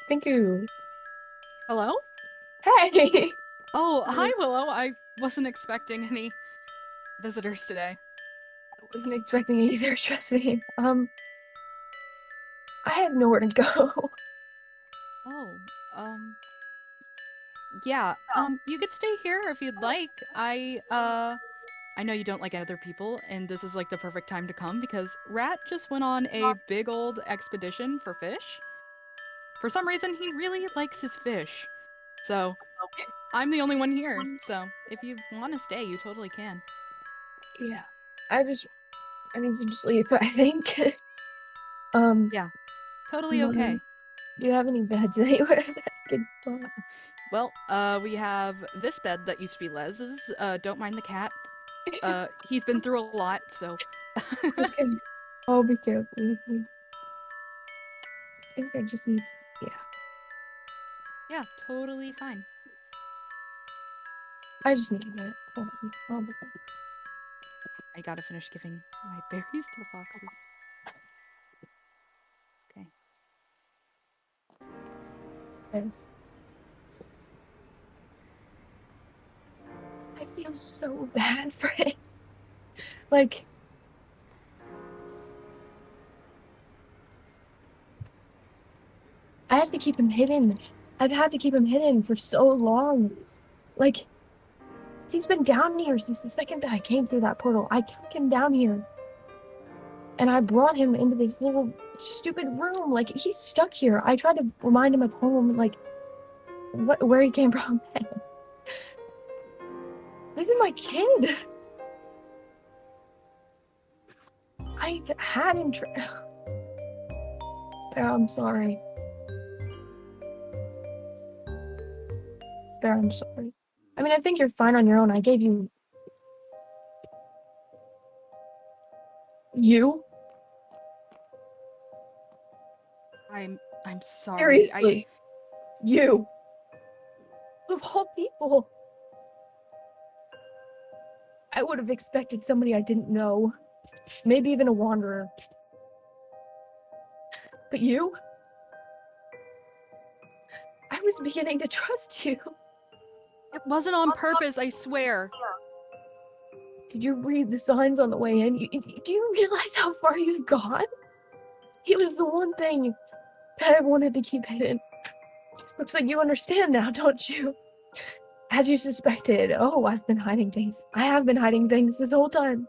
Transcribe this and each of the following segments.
Pinku. Hello? Hey! Oh, hi, I Willow. I wasn't expecting any visitors today. wasn't expecting it either, trust me. I have nowhere to go. Oh, um, yeah. You could stay here if you'd like. I know you don't like other people, and this is like the perfect time to come because Rat just went on a big old expedition for fish. For some reason, he really likes his fish. So, I'm the only one here. So, if you want to stay, you totally can. Yeah. I just, I need some sleep, I think. Um, Yeah, totally do okay. you have any beds anywhere that I could find? Well, we have this bed that used to be Les's. Don't mind the cat. He's been through a lot, so Okay. I'll be careful with you. I think I just need to, yeah. yeah, totally fine. I just need a minute. I'll be I gotta finish giving my berries to the foxes. Okay. fine. I feel so bad for him. Like, I have to keep him hidden. I've had to keep him hidden for so long. Like, he's been down here since the second that I came through that portal. I took him down here and I brought him into this little stupid room. Like, he's stuck here. I tried to remind him of home, like, where he came from. This is my kid. I've had him. Bear, I'm sorry. Bear, I'm sorry. I mean, I think you're fine on your own. I gave you. You? I'm sorry. Seriously. You. Of all people. I would have expected somebody I didn't know. Maybe even a wanderer. But you? I was beginning to trust you. It wasn't on purpose, I swear. Did you read the signs on the way in? Do you realize how far you've gone? It was the one thing that I wanted to keep hidden. Looks like you understand now, don't you? As you suspected. Oh, I've been hiding things. I have been hiding things this whole time.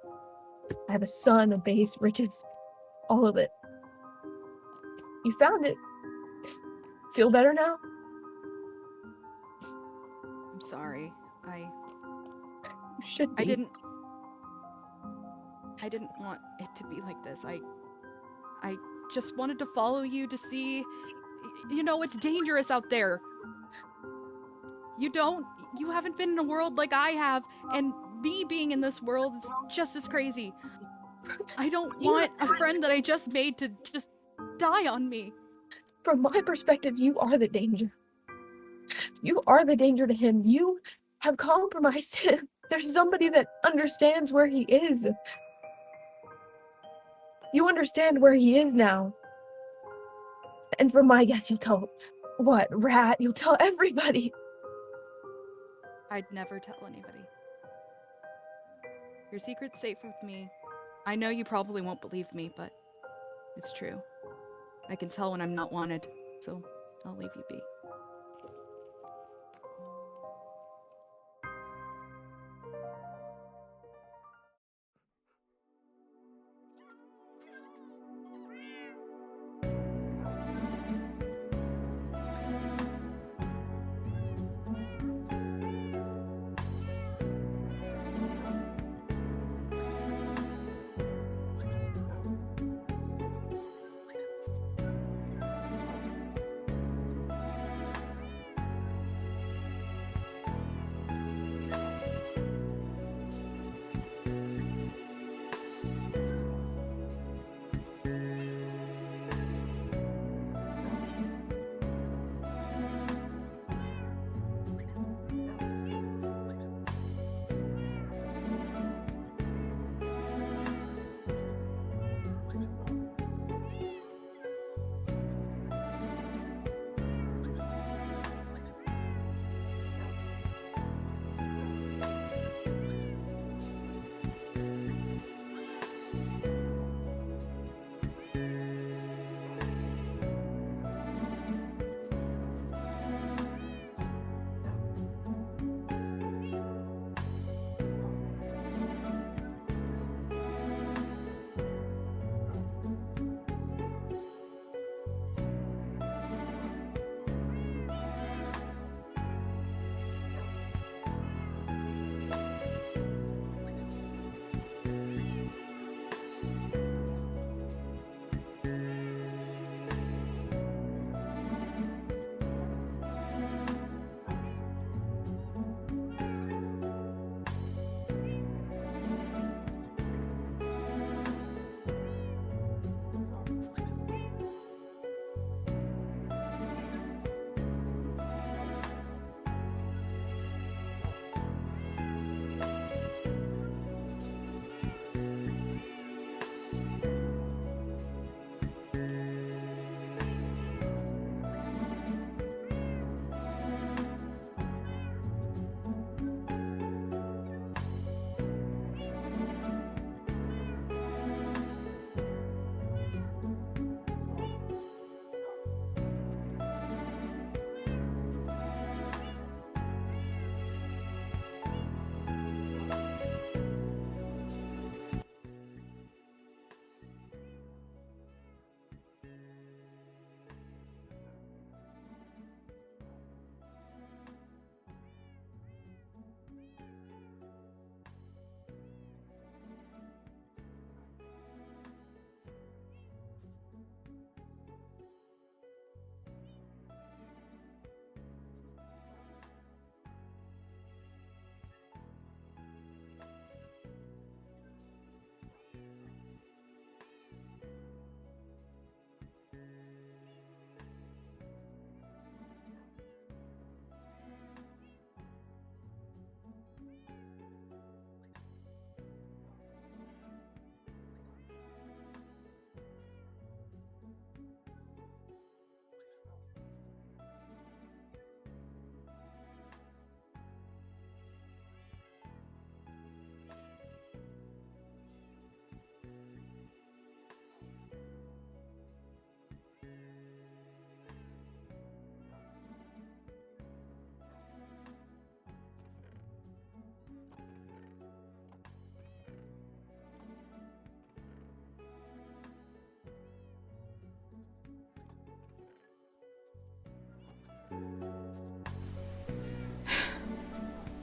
I have a son, a base, riches, all of it. You found it. Feel better now? I'm sorry. I You should I be. didn't I didn't want it to be like this. I just wanted to follow you to see you know, it's dangerous out there. You don't you haven't been in a world like I have, and me being in this world is just as crazy. I don't You, want a friend that I just made to just die on me. from my perspective, you are the danger. You are the danger to him. You have compromised him. There's somebody that understands where he is. You understand where he is now. And from my guess, you'll tell what, Rat? You'll tell everybody. I'd never tell anybody. Your secret's safe with me. I know you probably won't believe me, but it's true. I can tell when I'm not wanted, so I'll leave you be.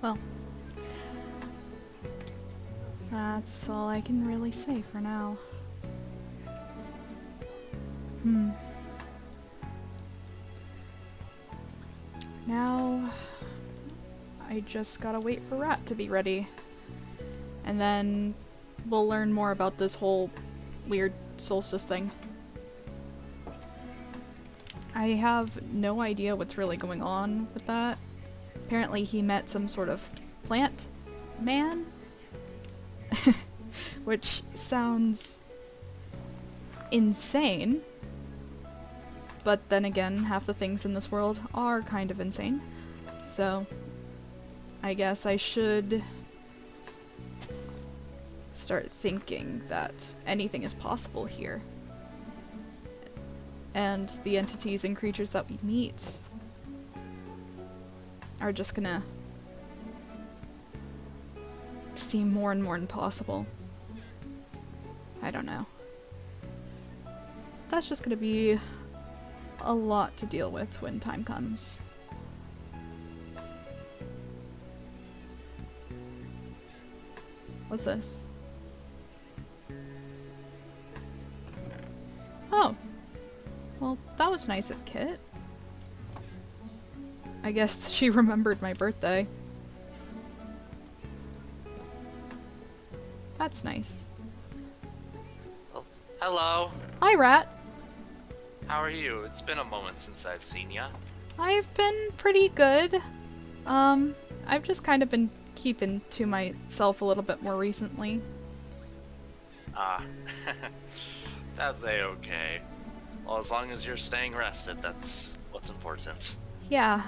Well, that's all I can really say for now. Now, I just gotta wait for Rat to be ready. And then we'll learn more about this whole weird Solstice thing. I have no idea what's really going on with that. Apparently he met some sort of plant man? Which sounds insane. But then again, half the things in this world are kind of insane. So, I guess I should start thinking that anything is possible here. And the entities and creatures that we meet are just gonna seem more and more impossible. I don't know. That's just gonna be a lot to deal with when time comes. What's this? Oh. Well, that was nice of Kit. I guess she remembered my birthday. That's nice. Well, hello. Hi, Rat. How are you? It's been a moment since I've seen ya. I've been pretty good. I've just kind of been keeping to myself a little bit more recently. Ah, that's a-okay. Well, as long as you're staying rested, that's what's important. Yeah.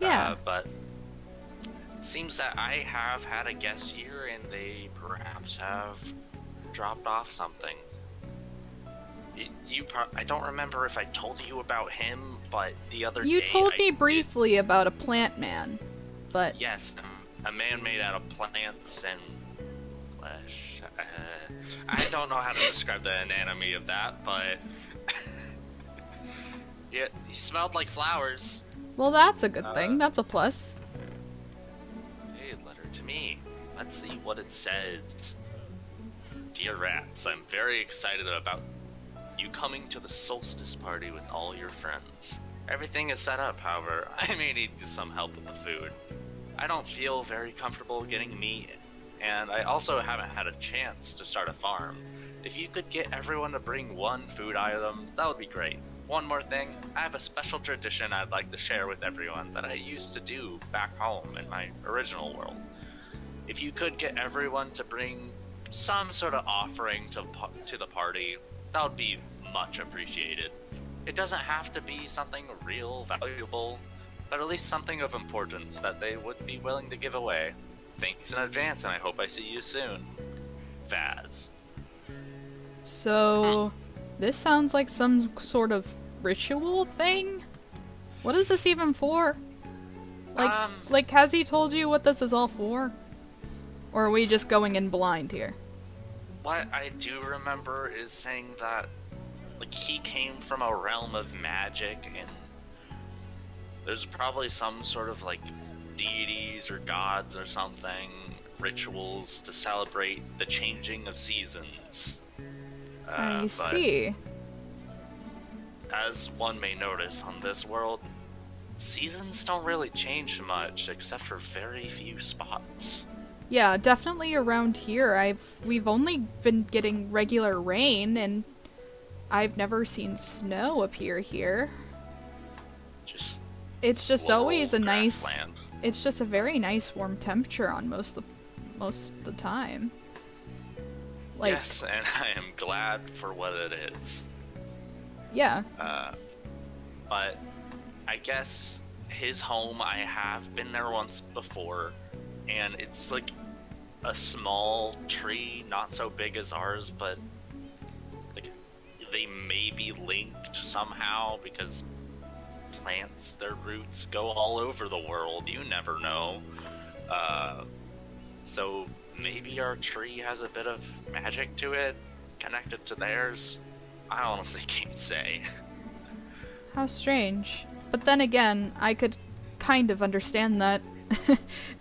Yeah. But it seems that I have had a guest here and they perhaps have dropped off something. I don't remember if I told you about him, but the other day You told me I briefly about a plant man, but... Yes, a man made out of plants and flesh. I don't know how to describe the anatomy of that, but... yeah, he smelled like flowers. Well, that's a good thing. That's a plus. Hey, letter to me. Let's see what it says. Dear Rats, I'm very excited about you coming to the Solstice party with all your friends. Everything is set up, however, I may need some help with the food. I don't feel very comfortable getting meat, and I also haven't had a chance to start a farm. If you could get everyone to bring one food item, that would be great. One more thing, I have a special tradition I'd like to share with everyone that I used to do back home in my original world. If you could get everyone to bring some sort of offering to the party, that would be much appreciated. It doesn't have to be something real valuable, but at least something of importance that they would be willing to give away. Thanks in advance, and I hope I see you soon. Vaz. So, this sounds like some sort of ritual thing? What is this even for? Like, has he told you what this is all for? Or are we just going in blind here? What I do remember is saying that, like, he came from a realm of magic, and there's probably some sort of, like, deities or gods or something, rituals to celebrate the changing of seasons. I see. As one may notice on this world, seasons don't really change much, except for very few spots. Yeah, definitely around here. We've only been getting regular rain, and I've never seen snow appear here. It's just always a nice. Grassland. It's just a very nice warm temperature on most of the time. Like, yes, and I am glad for what it is. Yeah. But I guess his home, I have been there once before, and it's like a small tree, not so big as ours, but like they may be linked somehow because plants, their roots go all over the world. You never know. So maybe our tree has a bit of magic to it, connected to theirs. I honestly can't say. How strange. But then again, I could kind of understand that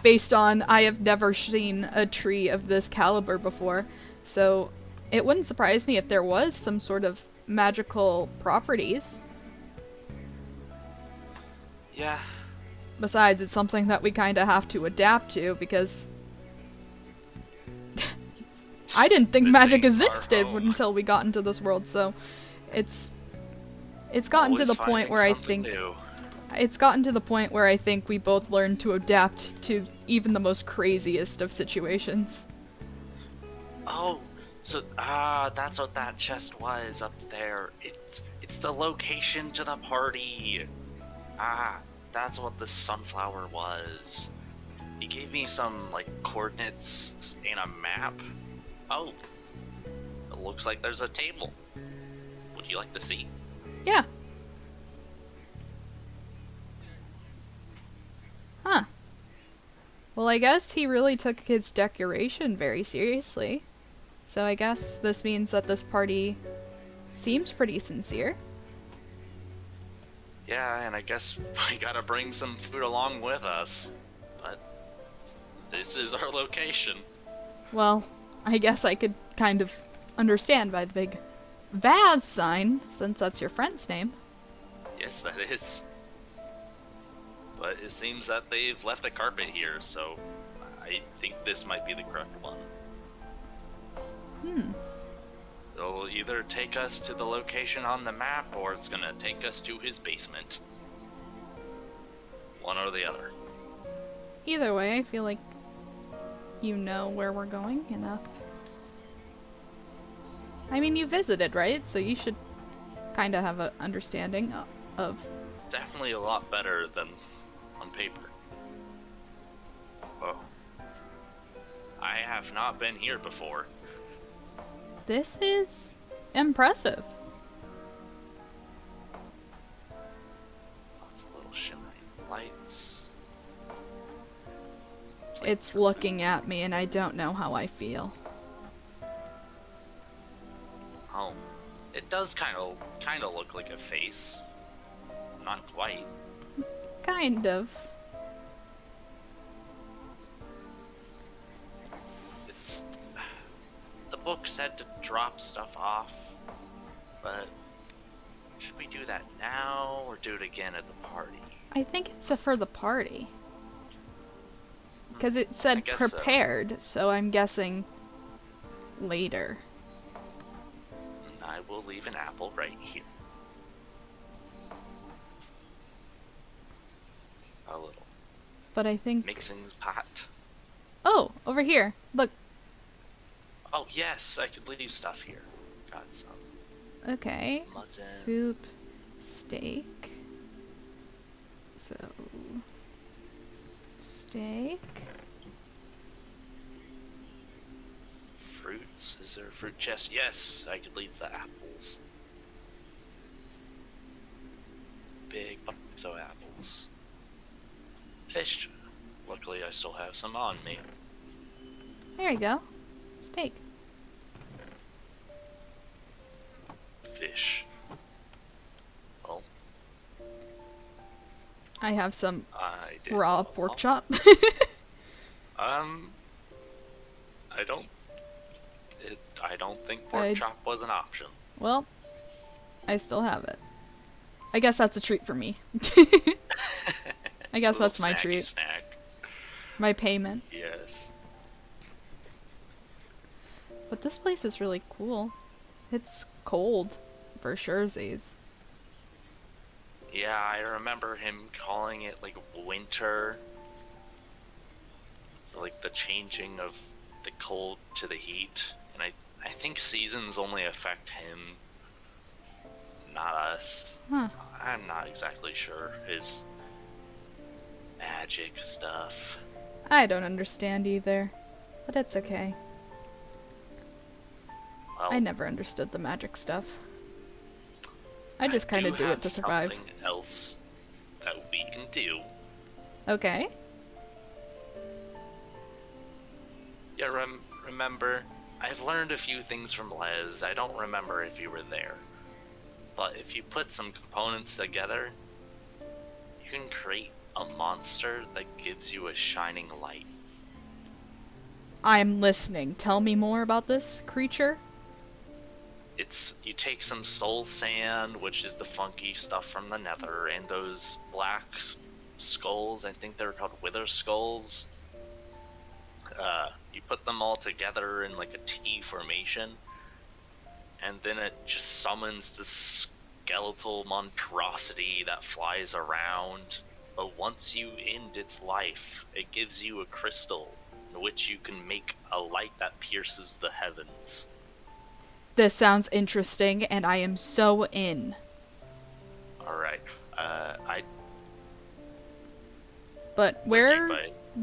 based on I have never seen a tree of this caliber before. So it wouldn't surprise me if there was some sort of magical properties. Yeah. Besides, it's something that we kind of have to adapt to because I didn't think This magic ain't our existed home. until we got into this world. So it's gotten to Always the point finding where I something think new. it's gotten to the point where I think we both learned to adapt to even the most craziest of situations. Oh, so that's what that chest was up there. It's the location to the party. That's what the sunflower was. He gave me some like coordinates and a map. Oh, it looks like there's a table. Would you like to see? Yeah. Huh. Well, I guess he really took his decoration very seriously. So I guess this means that this party seems pretty sincere. Yeah, and I guess we gotta bring some food along with us. But this is our location. Well, I guess I could kind of understand by the big Vaz sign, since that's your friend's name. Yes, that is. But it seems that they've left a carpet here, so I think this might be the correct one. They'll either take us to the location on the map, or it's gonna take us to his basement. One or the other. Either way, I feel like you know where we're going enough. I mean, you visited, right? So you should kind of have an understanding of... Definitely a lot better than on paper. Whoa. I have not been here before. This is impressive. Lots of little shimmering lights. It's looking at me and I don't know how I feel. Oh, it does kind of look like a face. Not quite. Kind of. It's the book said to drop stuff off, but should we do that now or do it again at the party? I think it's for the party. Because it said guess so. prepared, so I'm guessing later. I will leave an apple right here. A little But I think... mixing pot. Oh, over here. Look. Oh yes, I could leave stuff here. Got some. Okay. Mutton. Soup. Steak. So... steak. Fruits. Is there a fruit chest? Yes, I could leave the apples. Big box of apples. Fish. Luckily, I still have some on me. There you go. Steak. Fish. Well, I have some I did raw not pork want- chop. I don't think pork chop was an option. Well, I still have it. I guess that's a treat for me. I guess that's my Snacky treat. Snack. My payment. Yes. But this place is really cool. It's cold for surezies. Yeah, I remember him calling it like winter. Like the changing of the cold to the heat. And I think seasons only affect him, not us. Huh. I'm not exactly sure his magic stuff. I don't understand either. But it's okay. Well, I never understood the magic stuff. I just kind of do it have to survive. Something else that we can do. Okay. Yeah, remember, I've learned a few things from Les. I don't remember if you were there. But if you put some components together, you can create a monster that gives you a shining light. I'm listening. Tell me more about this creature. You take some soul sand, which is the funky stuff from the nether, and those black skulls, I think they're called wither skulls. You put them all together in like a T formation, and then it just summons this skeletal monstrosity that flies around. But once you end its life, it gives you a crystal in which you can make a light that pierces the heavens. This sounds interesting, and I am so in. Alright, But where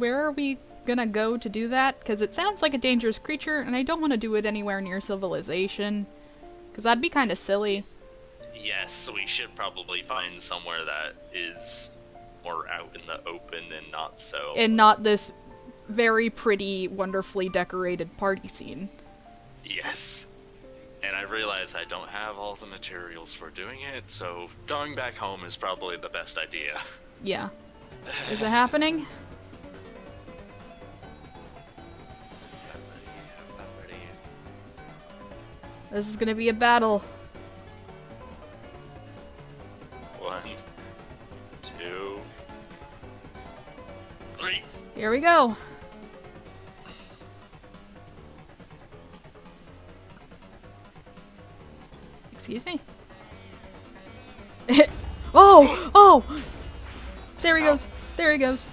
are we gonna go to do that? Because it sounds like a dangerous creature, and I don't want to do it anywhere near civilization. Because that'd be kind of silly. Yes, we should probably find somewhere that is more out in the open and not so... And not this very pretty, wonderfully decorated party scene. Yes. And I realize I don't have all the materials for doing it, so going back home is probably the best idea. Yeah. Is it happening? I'm ready. This is gonna be a battle. 1, 2, 3. Here we go. Excuse me? Oh! Oh! There he goes. There he goes.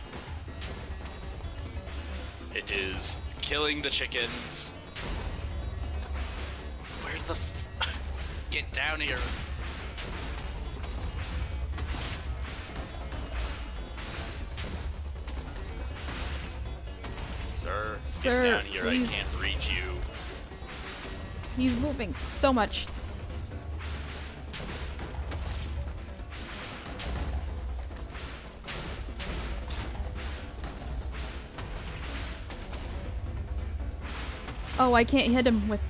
It is killing the chickens. Where the Get down here. Sir, get down here. please. I can't reach you. He's moving so much. Oh, I can't hit him with...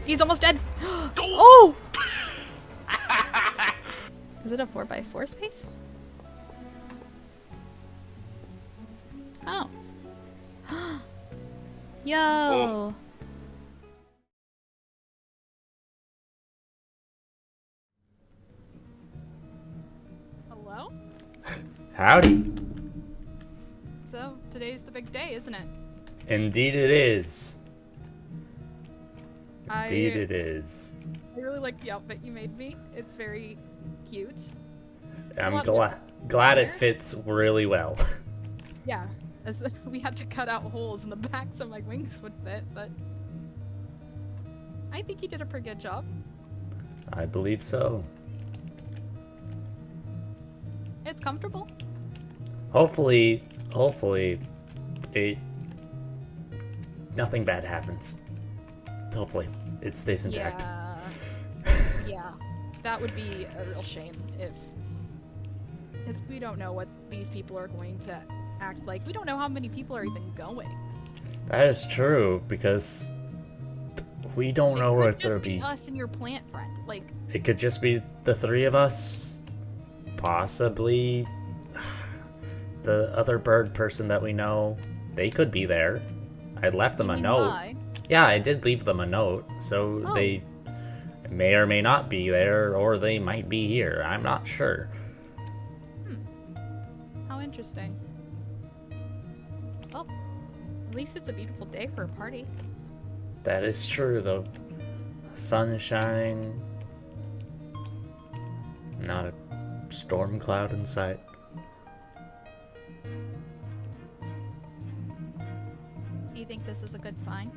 He's almost dead! Oh! Is it a 4x4 space? Oh. Yo! Oh. Hello? Howdy. So, today's the big day, isn't it? Indeed it is. I Indeed it is. really like the outfit you made me. It's very cute. I'm lot more glad it there. fits really well. Yeah, as we had to cut out holes in the back so my wings would fit, but I think you did a pretty good job. I believe so. It's comfortable. Hopefully it nothing bad happens. Hopefully it stays intact. Yeah, that would be a real shame if, because we don't know what these people are going to act like. We don't know how many people are even going. That is true, because we don't know It what could there just be be. us and your plant friend. Like, It could just be the three of us. Possibly the other bird person that we know. They could be there. I left them you a mean note. I? Yeah, I did leave them a note, so Oh. they may or may not be there, or they might be here. I'm not sure. How interesting. Well, at least it's a beautiful day for a party. That is true, though. Sun is shining. Not a storm cloud in sight. Do you think this is a good sign?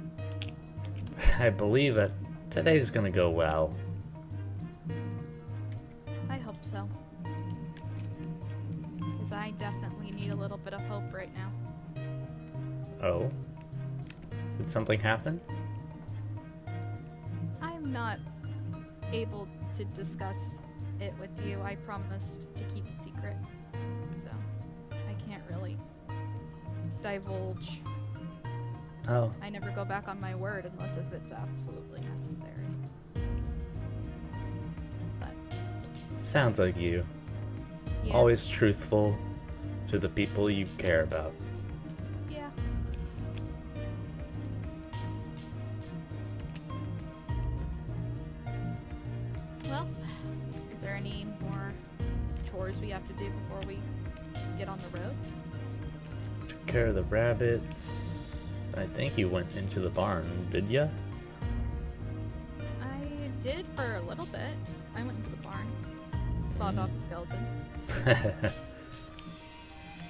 I believe that today's gonna go well. I hope so. Because I definitely need a little bit of hope right now. Oh? Did something happen? I'm not able to discuss it with you. I promised to keep a secret. So, I can't really divulge. Oh, I never go back on my word unless if it's absolutely necessary. But, sounds like you. yeah. Always truthful to the people you care about. Yeah. Well, is there any more chores we have to do before we get on the road? Took care of the rabbits. I think you went into the barn, did ya? I did for a little bit. I went into the barn. Fought off the skeleton.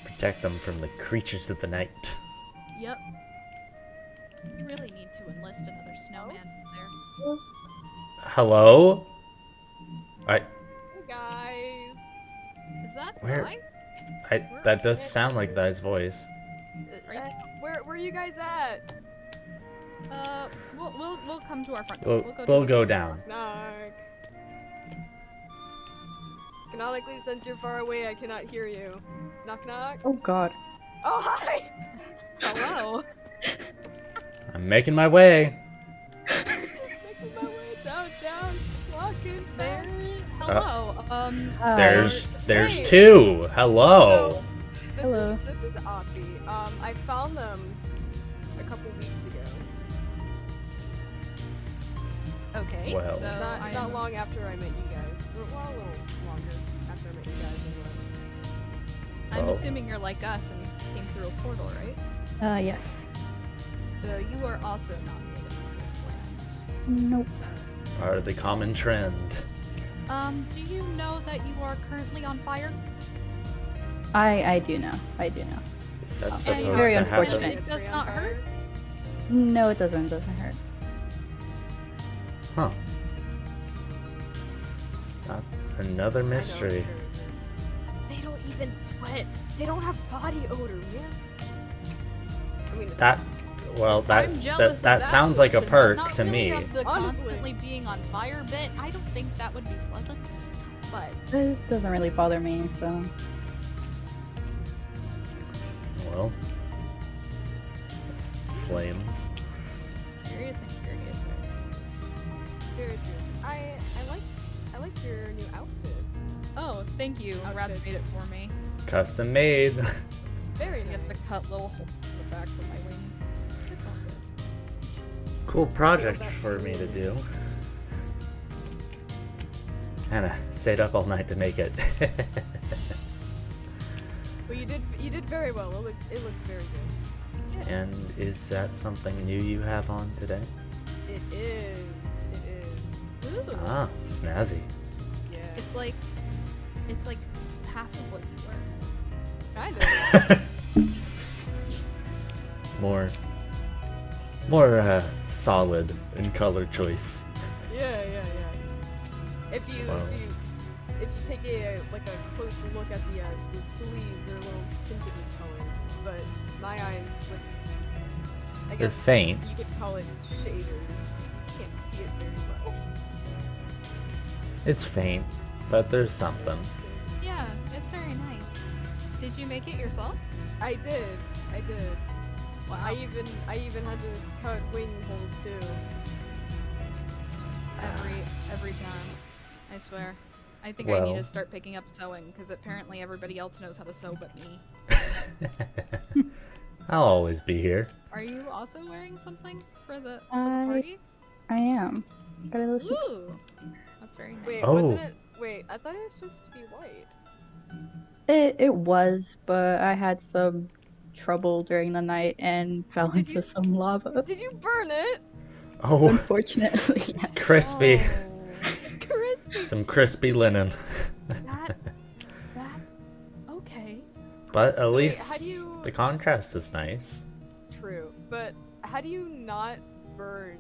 Protect them from the creatures of the night. Yep. You really need to enlist another snowman there. Hello? Hey guys. Is that Where- Guy? That does sound like Thy's voice. Where are you guys at? We'll come to our front door. We'll go down. Knock. Canonically, since you're far away, I cannot hear you. Knock knock. Oh god. Oh hi. Hello. I'm making my way. Making my way down, walking There. fast. Hello. Hi. There's Hey. two. Hello. So, Hello. This is Afi. I found them a couple weeks ago. Okay. Well. So Not long after I met you guys. Well, a little longer after I met you guys, anyways. I'm Well. assuming you're like us and came through a portal, right? Yes. So you are also not native to this land. Nope. Part of the common trend. Do you know that you are currently on fire? I do know. I do know. Is that And supposed very to unfortunate. happen? It does not hurt? No, it doesn't. It doesn't hurt. Huh. Another I know, mystery. it's very good. They don't even sweat. They don't have body odor, yeah? I mean, That, well, I'm that's jealous of that sounds like a portion, but perk not to really me. of the Honestly. constantly being on fire bit. I don't think that would be pleasant. But It doesn't really bother me, so. Well, flames. curious and curious. very true. I like your new outfit. Oh, thank you. Rad's made it Outfits. for me. Custom made. Very You nice. have to cut little holes in the back for my wings. It's all good. Cool project for me to do. Kinda stayed up all night to make it. But you did very well. It looks very good. And is that something new you have on today? It is. It is. Ooh. Ah, snazzy. Yeah. It's like half of what you were. kind of. more solid in color choice. Yeah. If you Wow. if you take a close look at the sleeves, they're a little tinted in color. But my eyes, I They're guess faint. you could call it shaders. Can't see it very well. It's faint, but there's something. Yeah, it's very nice. Did you make it yourself? I did. Wow. I even had to cut wing holes too. Every time. I swear. I think I need Well. to start picking up sewing because apparently everybody else knows how to sew but me. I'll always be here. Are you also wearing something for the I- party? I am. Got a little Ooh, that's very nice. Wait, Oh. wasn't it? Wait, I thought it was supposed to be white. It was, but I had some trouble during the night and fell Did into you- some lava. Did you burn it? Oh, Unfortunately, yes. crispy. Crispy. Some crispy linen. That, okay. But at So wait, least how do you- the contrast is nice. True, but how do you not burn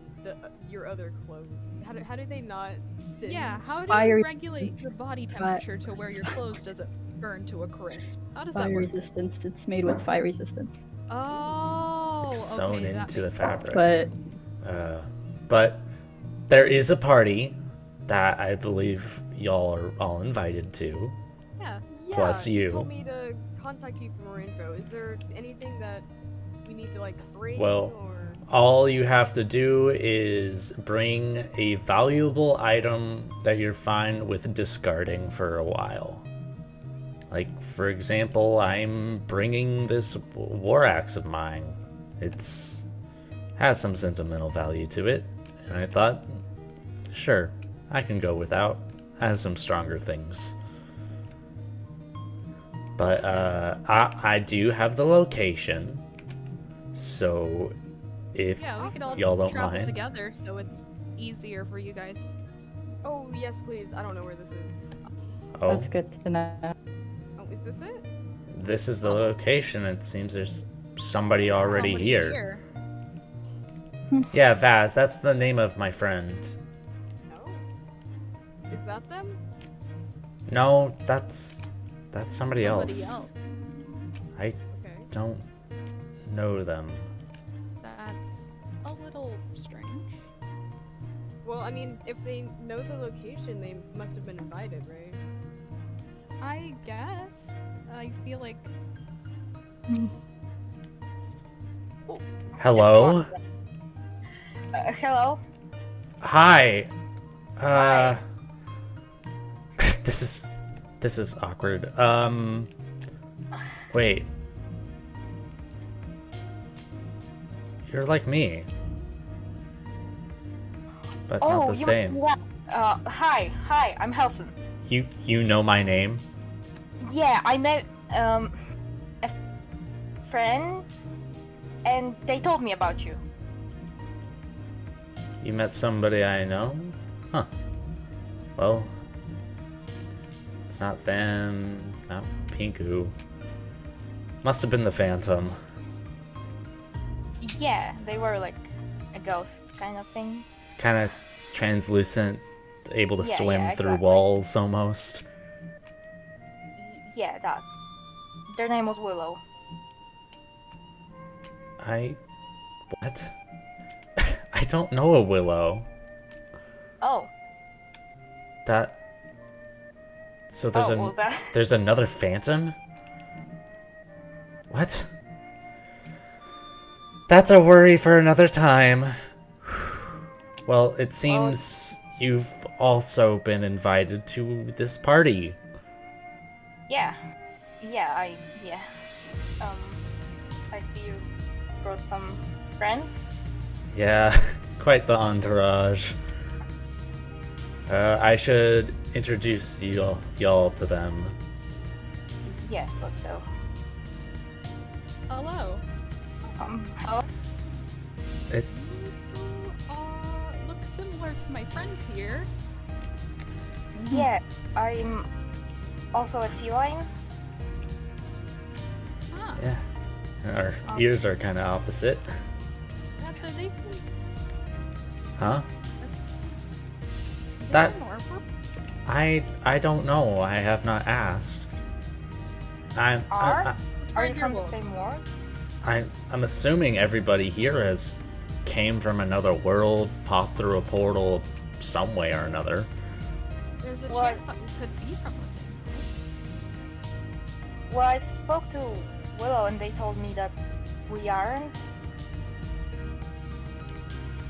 your other clothes? How do they not singe? Yeah, how do Fire you regulate your body but- temperature to where your clothes doesn't burn to a crisp? How does that Fire work? resistance. It's made with fire resistance. Oh, Oh, sewn okay, that into the makes fabric. But But there is a party that I believe y'all are all invited to. Yeah. Yeah, Plus you you. told me to contact you for more info. Is there anything that we need to like bring Well, or? all you have to do is bring a valuable item that you're fine with discarding for a while. Like, for example, I'm bringing this war axe of mine. It's has some sentimental value to it, and I thought, sure, I can go without. Has some stronger things. But I do have the location, so if Yeah, we could all y'all don't travel mind. together, so it's easier for you guys. Oh yes, please. I don't know where this is. Oh, that's good to know. Oh, is this it? this is the location. It seems there's somebody already Somebody's here. Yeah, Vaz, that's the name of my friend. Oh. Is that them? No, that's somebody else. I Okay. don't know them. That's a little strange. Well, I mean, if they know the location, they must have been invited, right? I guess. I feel like Hello? Hello? Hi. Hi. This is awkward. Wait. You're like me. But not the same. Hi, I'm Helson. You know my name? Yeah, I met a friend, and they told me about you. You met somebody I know? Huh. Well, it's not them, not Pinku. Must have been the Phantom. Yeah, they were like a ghost kind of thing. Kind of translucent, able to Yeah, swim yeah, through exactly. walls almost. Yeah, that. Their name was Willow. What? I don't know a Willow. Oh. So there's well, that. there's another Phantom? What? That's a worry for another time. Well, it seems you've also been invited to this party. Yeah. I see you brought some friends. Yeah, quite the entourage. I should introduce y'all to them. Yes, let's go. hello. Hello? It, Looks similar to my friend here. Yeah, I'm also a feline. Ah, yeah, our ears are kind of opposite. that's a they Huh? That I don't know. I have not asked. Are you from the wolf. same world? I'm assuming everybody here has came from another world, popped through a portal some way or another. There's a What? chance that we could be from the same world. Well, I've spoke to Willow and they told me that we aren't.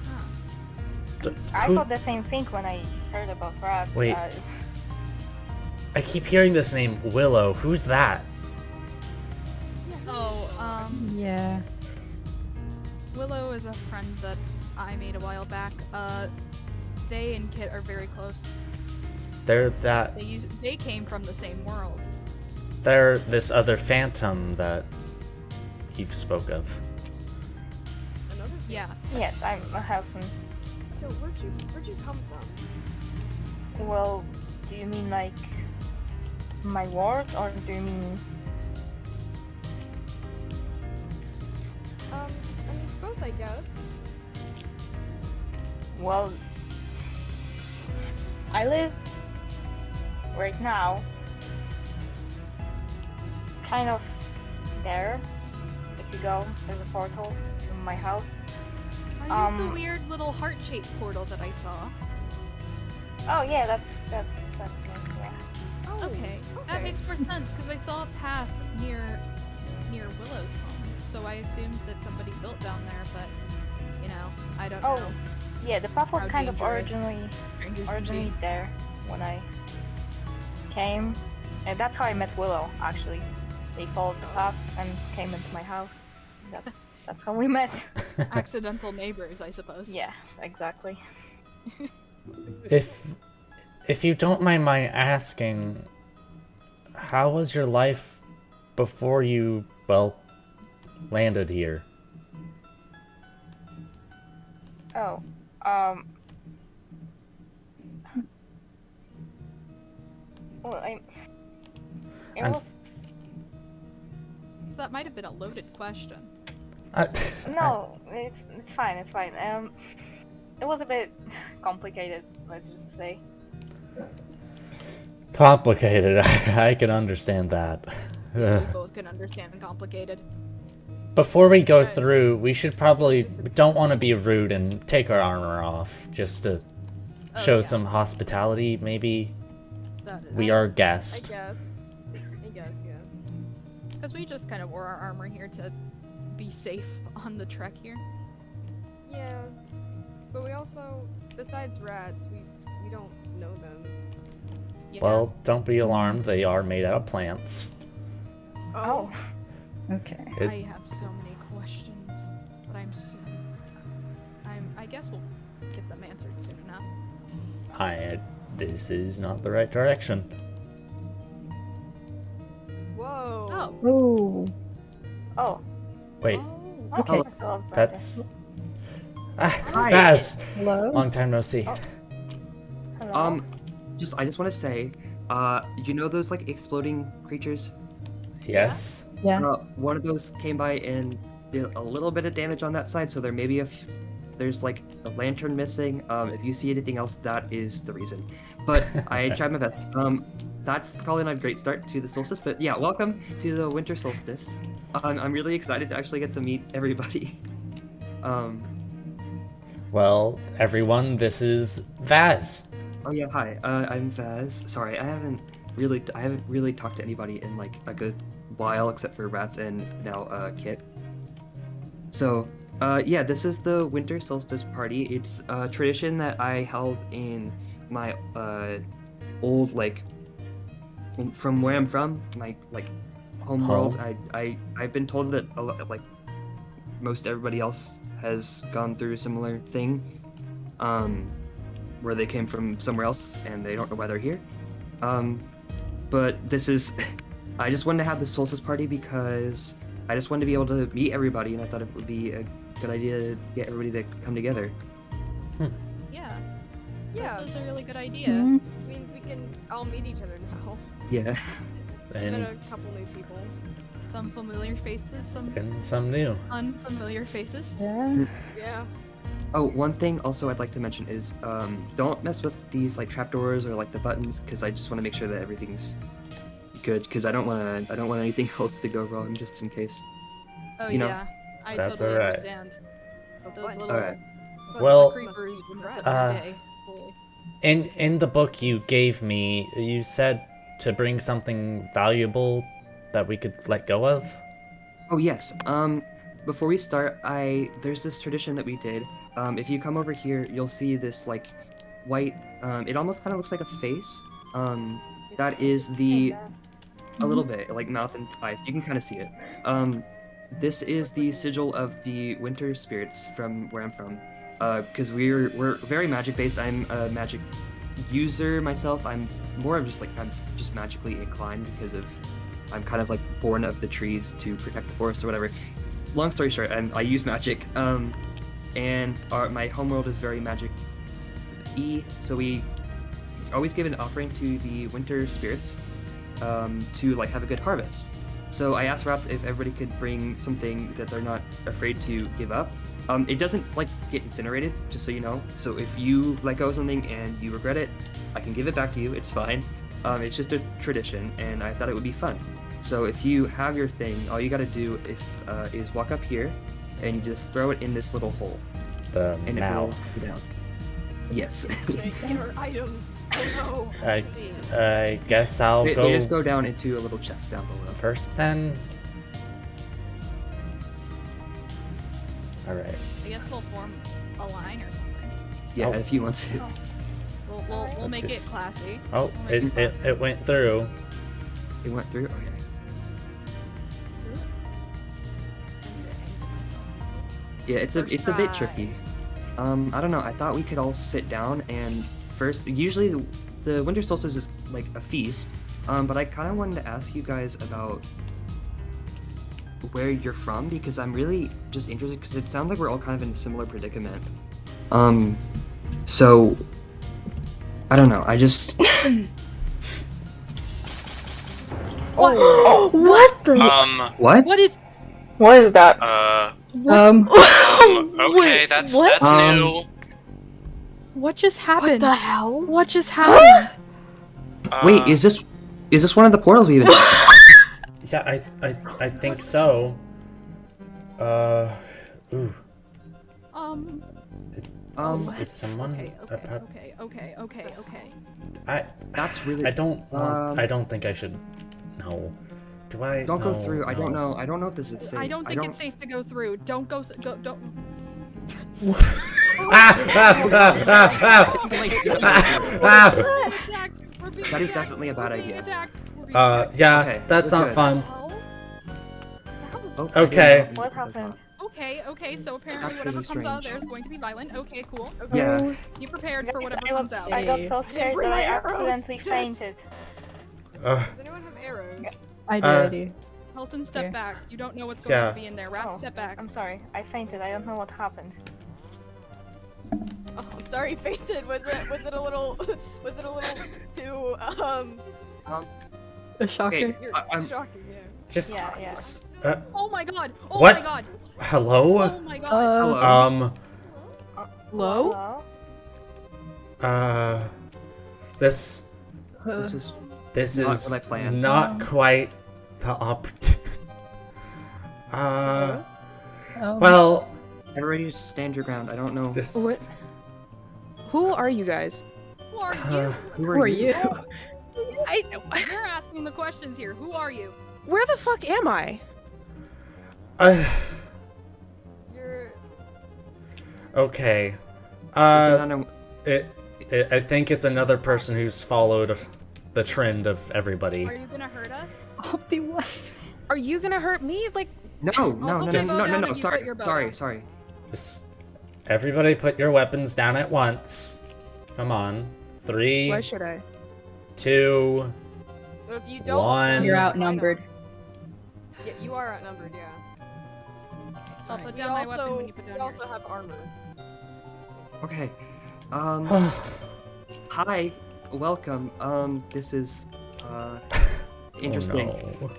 Huh. I Who- thought the same thing when I heard about rats. Wait. I keep hearing this name, Willow. Who's that? Oh, Yeah. Willow is a friend that I made a while back. They and Kit are very close. They're They came from the same world. they're this other Phantom that you spoke of. Another thing. Yeah. Yes, I'm a Helson. So where'd you come from? Well, do you mean like my world or do you mean... I mean both, I guess. Well, I live right now kind of there. If you go, there's a portal to my house. Are you the weird little heart-shaped portal that I saw? Oh yeah, that's me. Yeah. Oh, Okay, that makes more sense because I saw a path near Willow's home, so I assumed that somebody built down there, but you know, I don't Oh, know. yeah, the path was How kind of dangerous originally strangers can be. there when I came, and that's how I met Willow. Actually, they followed the path and came into my house. That's how we met. Accidental neighbors, I suppose. Yes, exactly. If you don't mind my asking, how was your life before you, well, landed here? Oh, well, it I'm was So that might have been a loaded question. no, it's fine. It's fine. It was a bit complicated. Let's just say. Complicated. I can understand that. We both can understand complicated. Before we go through, we should probably don't want to be rude and take our armor off just to show yeah. some hospitality. Maybe That is we are I guests. guess, yeah. because we just kind of wore our armor here to be safe on the trek here. Yeah, but we also, besides rats, we don't know them. Yeah. Well, don't be alarmed. They are made out of plants. Oh. Okay. I have so many questions, but I guess we'll get them answered soon enough. This is not the right direction. Whoa. Oh. Ooh. Oh. Wait, Okay. That's a lot brighter. that's Hi. Vaz. Hello? Long time no see. Oh. Hello. I just want to say, you know those like exploding creatures? Yes. Yeah. One of those came by and did a little bit of damage on that side, so there may be there's like a lantern missing. If you see anything else, that is the reason. But I tried my best. That's probably not a great start to the solstice, but yeah, welcome to the winter solstice. I'm really excited to actually get to meet everybody. Well, everyone, this is Vaz. Oh yeah, hi. I'm Vaz. Sorry, I haven't really talked to anybody in like a good while, except for rats and now Kit. So, yeah, this is the winter solstice party. It's a tradition that I held in my old from where I'm from, my home world. I've been told that most everybody else has gone through a similar thing, where they came from somewhere else and they don't know why they're here. But this is, I just wanted to have this solstice party because I just wanted to be able to meet everybody, and I thought it would be a good idea to get everybody to come together. Yeah. Yeah. This was a really good idea. Mhm. I mean, we can all meet each other now. Yeah. Met And, a couple new people. Some familiar faces, some and some new. unfamiliar faces. Yeah. Yeah. Oh, one thing also I'd like to mention is don't mess with these like trapdoors or like the buttons, because I just want to make sure that everything's good, because I don't want anything else to go wrong, just in case. Oh You know, yeah, I that's totally alright. understand. Those Alright. little Alright. Well, creepers Must be wouldn't set rats. the day. Holy. In the book you gave me, you said to bring something valuable that we could let go of. Oh yes. Before we start, there's this tradition that we did. If you come over here, you'll see this like white. It almost kind of looks like a face. That is the a little bit like mouth and eyes. You can kind of see it. This is the sigil of the winter spirits from where I'm from. Because we're very magic based. I'm a magic user myself. I'm just magically inclined because of I'm kind of like born of the trees to protect the forest or whatever. Long story short, I use magic. And my homeworld is very magic-y, so we always give an offering to the winter spirits to like have a good harvest. So I asked Raps if everybody could bring something that they're not afraid to give up. It doesn't like get incinerated, just so you know. So if you let go of something and you regret it, I can give it back to you. It's fine. It's just a tradition, and I thought it would be fun. So if you have your thing, all you gotta do is walk up here, and you just throw it in this little hole, The and it will mouth. go down. Yes. Your items. Oh no. I guess I'll They go just go down into a little chest down below. first then. All right. I guess we'll form a line or something. Yeah, Oh. if you want to. We'll Let's make it just- classy. Oh, We'll make it went through. It went through. Okay. Yeah, it's a First bit try. tricky. I don't know. I thought we could all sit down and first. Usually, the winter solstice is like a feast. But I kind of wanted to ask you guys about where you're from because I'm really just interested because it sounds like we're all kind of in a similar predicament. So I don't know. I just. What the? What? What is? What is that? Okay, that's what? new. What just happened? What the hell? What just happened? Wait, is this one of the portals we've been? Yeah, I think so. Ooh. Is someone about? Okay. That's really. I don't think I should. No. Do I? Don't go No, through. I don't no. know. I don't know if this is safe. I don't think it's safe to go through. Don't go. Don't. That is definitely a bad idea. Yeah, Okay, that's we're not good. fun. Oh, Okay. What happened? Okay, so apparently That's whatever really comes out of strange. there is going to be violent. Okay, cool. Yeah. Be prepared for Guys, whatever I comes got, out. I got so scared Bring that I my arrows. accidentally Shit. fainted. Ugh. Does anyone have arrows? I do. Uh, I do. Helson, step Here. back. You don't know what's going Yeah. to be in there. Rat, Oh, step back. I'm sorry. I fainted. I don't know what happened. Oh, I'm sorry, fainted. Was it a little too A shocker. Okay, I'm. shocking? Yeah. Just. Yeah. Oh my god! Oh What? my god! Hello. Oh my god! Hello. Hello? Hello? This This is not is what I planned. not quite the opportunity. Well, Everybody just stand your ground. I don't know. this. What? Who are you guys? Who are you? Who Who are you? I. You're asking the questions here. Who are you? Where the fuck am I? You're Okay. There's another- I think it's another person who's followed the trend of everybody. Are you gonna hurt us? I'll be what? Are you gonna hurt me? Like, No. put my bow down and you put your bow Sorry. down. Sorry. Just everybody put your weapons down at once. Come on. 3, why should I? 2, if you don't. 1. You're outnumbered. Yeah, you are outnumbered. Yeah. I'll put We down my weapon also when you put down we also yours. have armor. Okay. Hi. Welcome. This is interesting. Oh, no.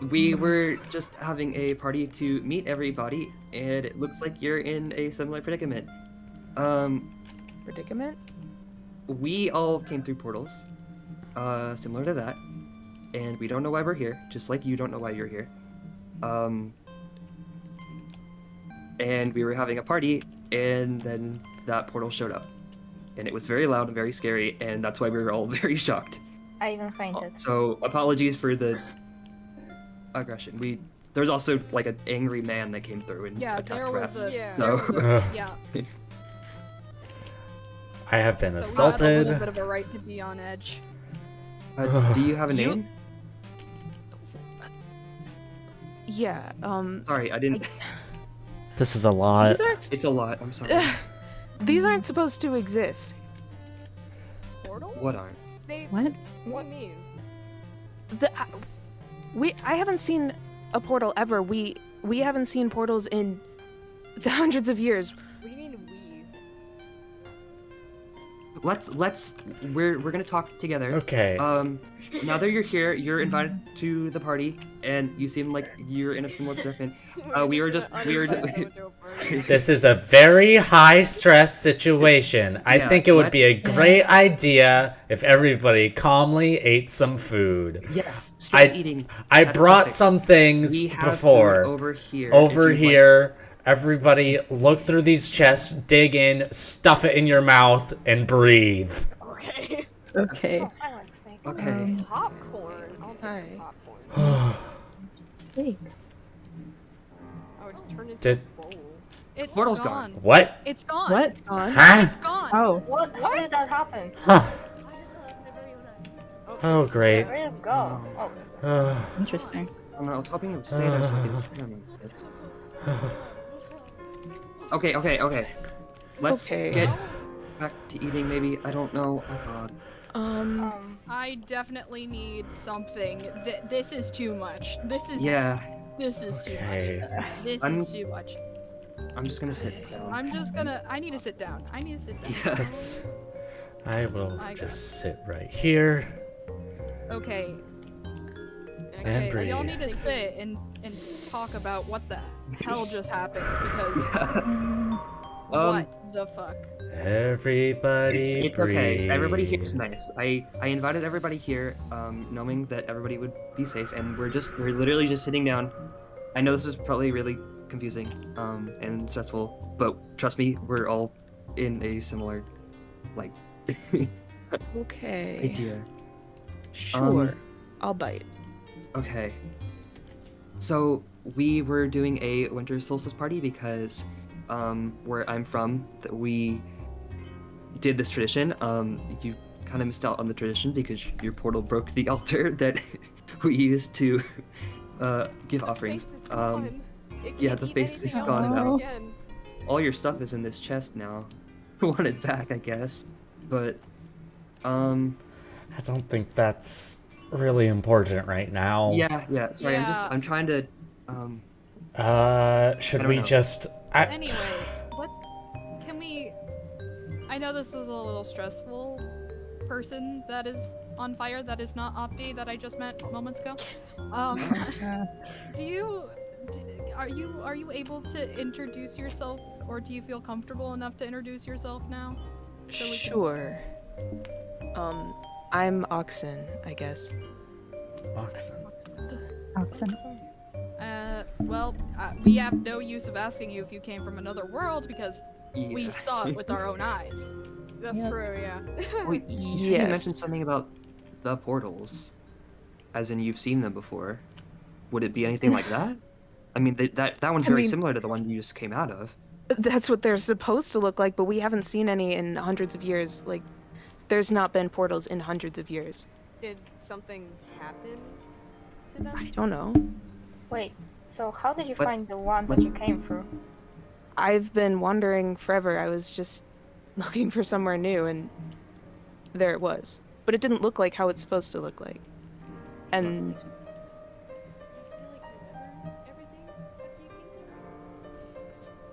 We were just having a party to meet everybody, and it looks like you're in a similar predicament. Predicament? We all came through portals, similar to that, and we don't know why we're here, just like you don't know why you're here. And we were having a party, and then that portal showed up. And it was very loud and very scary, and that's why we were all very shocked. I even fainted. So, apologies for the aggression. There's also, like, an angry man that came through and Yeah, attacked there was rats. a. Yeah. there So- was a- yeah. I have been So we had a assaulted. little bit of a right to be on edge. Do you have a You- name? Yeah, Sorry, I didn't... This is a lot. these aren't, It's a lot, I'm sorry. these aren't supposed to exist. Portals? What aren't? They. What? What do you mean? I haven't seen a portal ever. We haven't seen portals in the hundreds of years. What do you mean we? We're gonna talk together. Okay. Now that you're here, you're invited to the party, and you seem like you're in a similar predicament. we were just- This is a very high stress situation. I Yeah, think it would be a let's- great idea if everybody calmly ate some food. Yes, stress I- eating. I That's brought perfect. some things We have before. food over here. Over if you'd like. here. Everybody, look through these chests, dig in, stuff it in your mouth, and breathe. Okay. Okay. Oh, I like snake. Okay. Popcorn. I'll take Hi. some popcorn. Snake. I would just turn it into Did- a bowl. It's Portal's gone. What? It's gone. What? Gone. Huh? It's gone. Oh. What? How did that happen? Huh. I just saw that with my very own eyes. Oh, great. Where did it go? Oh. Interesting. I was hoping it would stay there so I could turn on it. Okay. Let's Okay. get back to eating, maybe. I don't know. Oh god. I definitely need something. This is too much. This is Yeah, This is too Okay. much. This I'm- is too much. I'm just gonna sit down. I need to sit down. I need to sit down. Yeah. I will I got just sit right here. Okay. And Okay. Y'all breathe. need to sit and talk about what the hell just happened because what the fuck? Everybody It's okay. breathe. Everybody here is nice. I invited everybody here, knowing that everybody would be safe, and we're literally just sitting down. I know this is probably really confusing, and stressful, but trust me, we're all in a similar, like, Okay. idea. Sure. I'll bite. Okay. So we were doing a winter solstice party because, where I'm from, we did this tradition. You kind of missed out on the tradition because your portal broke the altar that we used to give offerings. Face is gone. It yeah, can't the eat face anything is else gone ever now. again. All your stuff is in this chest now. Want it back, I guess. But, I don't think that's really important right now. yeah. Sorry, Yeah. I'm trying to. Should I don't we know. just? Anyway, can we? I know this is a little stressful. Person that is on fire, that is not Opti, that I just met moments ago. Are you able to introduce yourself, or do you feel comfortable enough to introduce yourself now? So we can- Sure. I'm Oxen, I guess. Oxen. Oxen. We have no use of asking you if you came from another world because we Yeah. saw it with our own eyes. That's Yep. true, yeah. Wait, you said you Yes. mentioned something about the portals, as in you've seen them before. Would it be anything like that? I mean, that one's I very mean- similar to the one you just came out of. That's what they're supposed to look like, but we haven't seen any in hundreds of years. Like, there's not been portals in hundreds of years. Did something happen to them? I don't know. Wait. So how did you What- find the one what- that you came through? I've been wandering forever. I was just looking for somewhere new, and there it was. But it didn't look like how it's supposed to look like. And You still remember everything after you came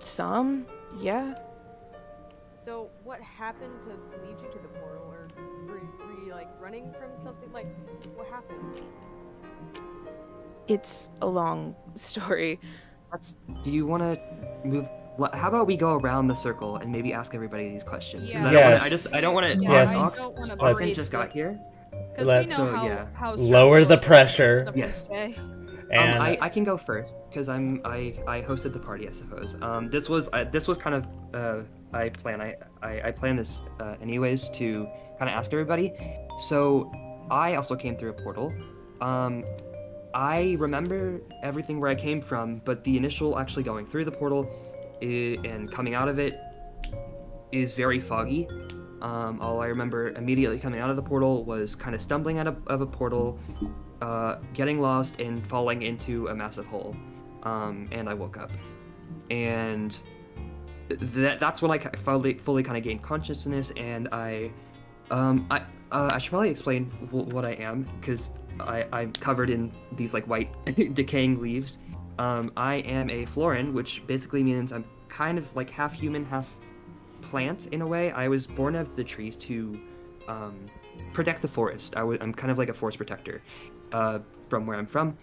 through? some, yeah. So what happened to lead you to the portal, or were you like running from something? Like, what happened? It's a long story. Do you want to move? How about we go around the circle and maybe ask everybody these questions? 'Cause Yeah. I don't want to. Yeah, Yes. I don't want to Let's- Oxen just got here. because we Let's- know So, how, yeah. how Lower the stressful it is pressure. the Yes. first day. And I can go first because I hosted the party, I suppose. This was kind of I planned this anyways to kind of ask everybody. So I also came through a portal. I remember everything where I came from, but the initial actually going through the portal and coming out of it is very foggy. All I remember immediately coming out of the portal was kind of stumbling out of a portal, getting lost and falling into a massive hole, and I woke up, and that's when I fully kind of gained consciousness, and I should probably explain what I am because I'm covered in these like white decaying leaves. I am a Florin, which basically means I'm kind of like half human, half plant in a way. I was born of the trees to protect the forest. I'm kind of like a forest protector from where I'm from.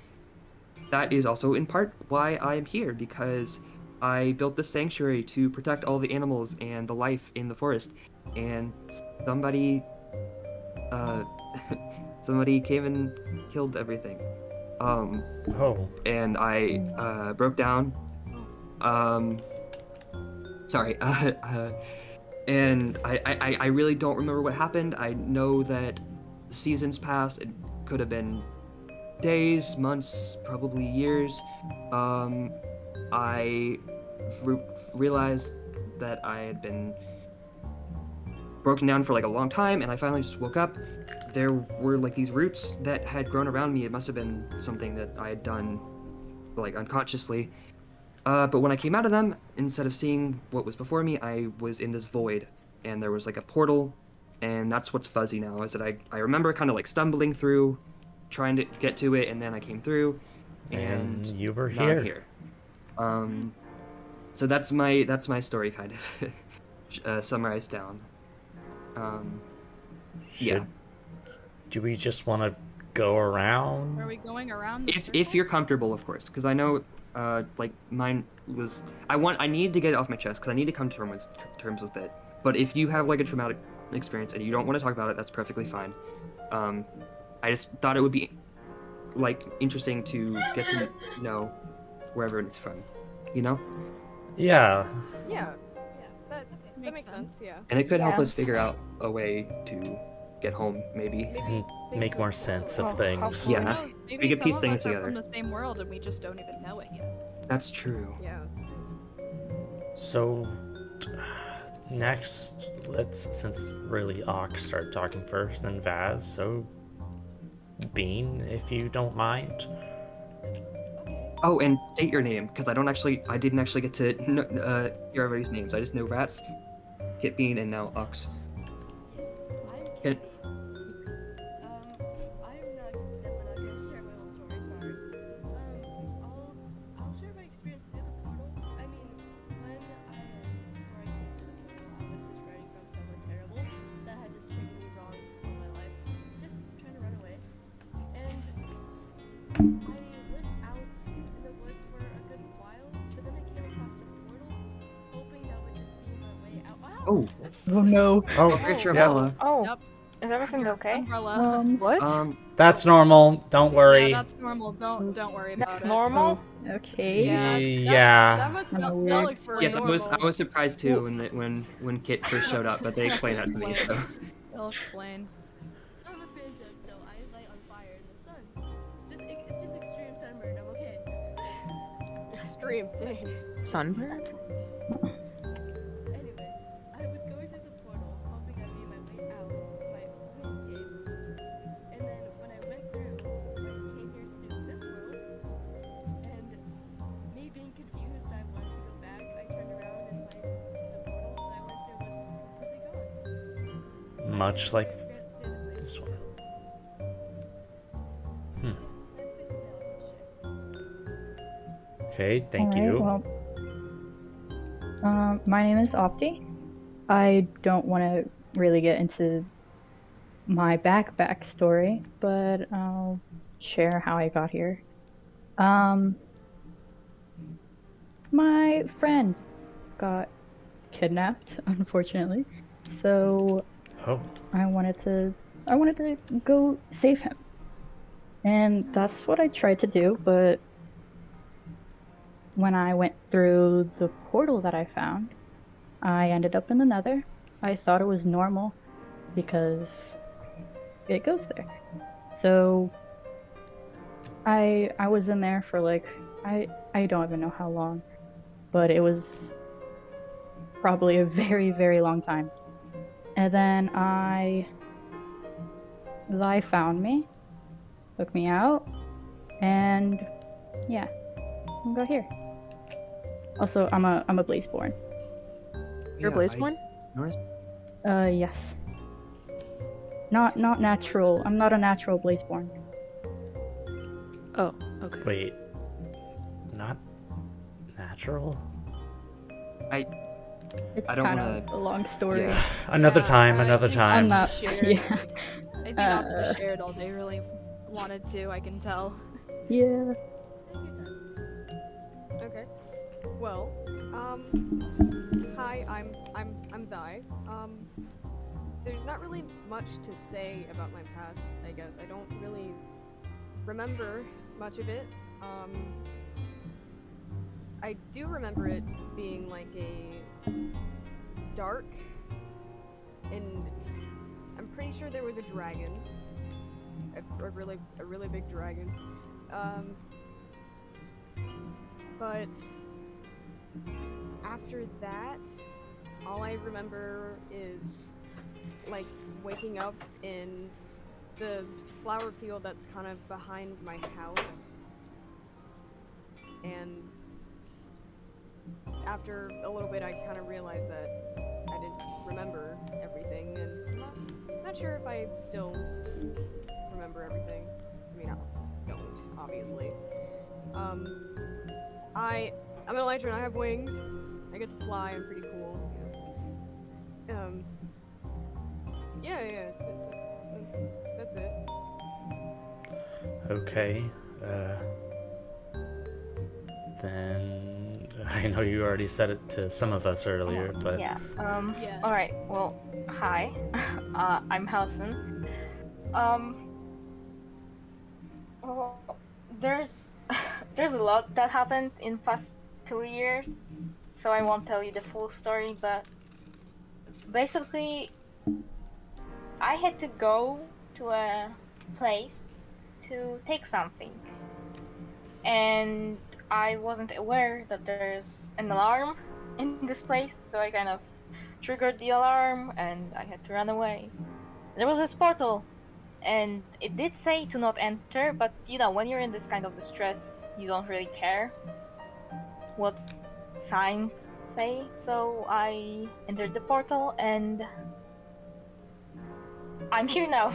That is also in part why I am here, because I built this sanctuary to protect all the animals and the life in the forest. And somebody came and killed everything. oh, And I broke down. Sorry. And I really don't remember what happened. I know that seasons passed. It could have been days, months, probably years. I realized that I had been broken down for like a long time, and I finally just woke up. There were like these roots that had grown around me. It must have been something that I had done like unconsciously. But when I came out of them, instead of seeing what was before me, I was in this void, and there was like a portal, and that's what's fuzzy now, is that I remember kind of like stumbling through, trying to get to it, and then I came through, and you were now I'm here. So that's my story kind of summarized down. Yeah. Do we just want to go around? Are we going around? The If you're comfortable, of course, because I know, like mine was. I need to get it off my chest because I need to come to terms with it. But if you have like a traumatic experience and you don't want to talk about it, that's perfectly fine. I just thought it would be like interesting to get to know wherever it's from, you know? Yeah. Yeah. That makes sense. Yeah. And it could help Yeah. us figure out a way to get home, maybe. And make more sense of Well, things. Yeah. Who knows? Maybe We could some piece of things us are together. from the same world and we just don't even know it yet. That's true. Yeah. So next, since really Ox started talking first, then Vaz. So Bean, if you don't mind. Oh, and state your name, because I didn't actually get to hear everybody's names. I just know Rats, Kit Bean, and now Ox. Yes, I'm Kit. Kitty. I'm not gonna share my whole story, sorry. I'll share my experience through the portal. I mean, before I came to the portal, I was just running from someone terrible that had just treated me wrong in my life, just trying to run away. And I lived out in the woods for a good while, but then I came across a portal, hoping that would just be my way out. Wow! Oh, Oh no. Oh, forget your yeah. umbrella. Oh, Yep. is everything okay? Umbrella. What? That's normal. Don't worry. Yeah, that's normal. Don't worry about That's it. normal? Okay. Yeah. That must Kinda not weird. explain Yes, I normal. was surprised too when Kit first showed up, but they explained that to me. So. They'll explain. So I'm a phantom, so I light on fire in the sun. It's just extreme sunburn, I'm okay. Extreme thing. Sunburn? Anyways, I was going through the portal, hoping that'd be my way out, my only escape. And then when I went through, I came here through this world, and me being confused, I wanted to go back. I turned around and the portal that I went through was completely gone. Much like Forget the this one. That's basically all I want to share. Okay, thank Alright, you. well, my name is Opti. I don't want to really get into my backstory, but I'll share how I got here. My friend got kidnapped, unfortunately, so Oh, I wanted to go save him. And that's what I tried to do, but when I went through the portal that I found, I ended up in the Nether. I thought it was normal because it goes there. So I was in there for like I don't even know how long, but it was probably a very, very long time. And then Li found me, took me out, and yeah, I got here. Also, I'm a Blazeborn. You're Yeah, Blazeborn? Noticed. Yes. Not natural. I'm not a natural Blazeborn. Oh, okay. wait. Not natural? It's I don't kind wanna- of a long story. Yeah. Another time, I another think time. I'm not. Shared. Yeah. I think Opti shared all they really wanted to, I can tell. Yeah. Okay. Well, hi, I'm Thy. There's not really much to say about my past, I guess. I don't really remember much of it. I do remember it being like a dark, and I'm pretty sure there was a dragon, a really big dragon. But after that, all I remember is like waking up in the flower field that's kind of behind my house, and after a little bit I kind of realized that I didn't remember everything, and I'm not sure if I still remember everything. I mean, I don't, obviously. I'm an elytra and I have wings. I get to fly, I'm pretty cool. Yeah, that's it. Okay. Then I know you already said it to some of us earlier, but Yeah. Yeah. All right. Well, hi. I'm Hausen. Well, there's there's a lot that happened in past 2 years, so I won't tell you the full story. But basically, I had to go to a place to take something, and I wasn't aware that there's an alarm in this place, so I kind of triggered the alarm and I had to run away. There was this portal, and it did say to not enter, but you know, when you're in this kind of distress, you don't really care what signs say, so I entered the portal and I'm here now.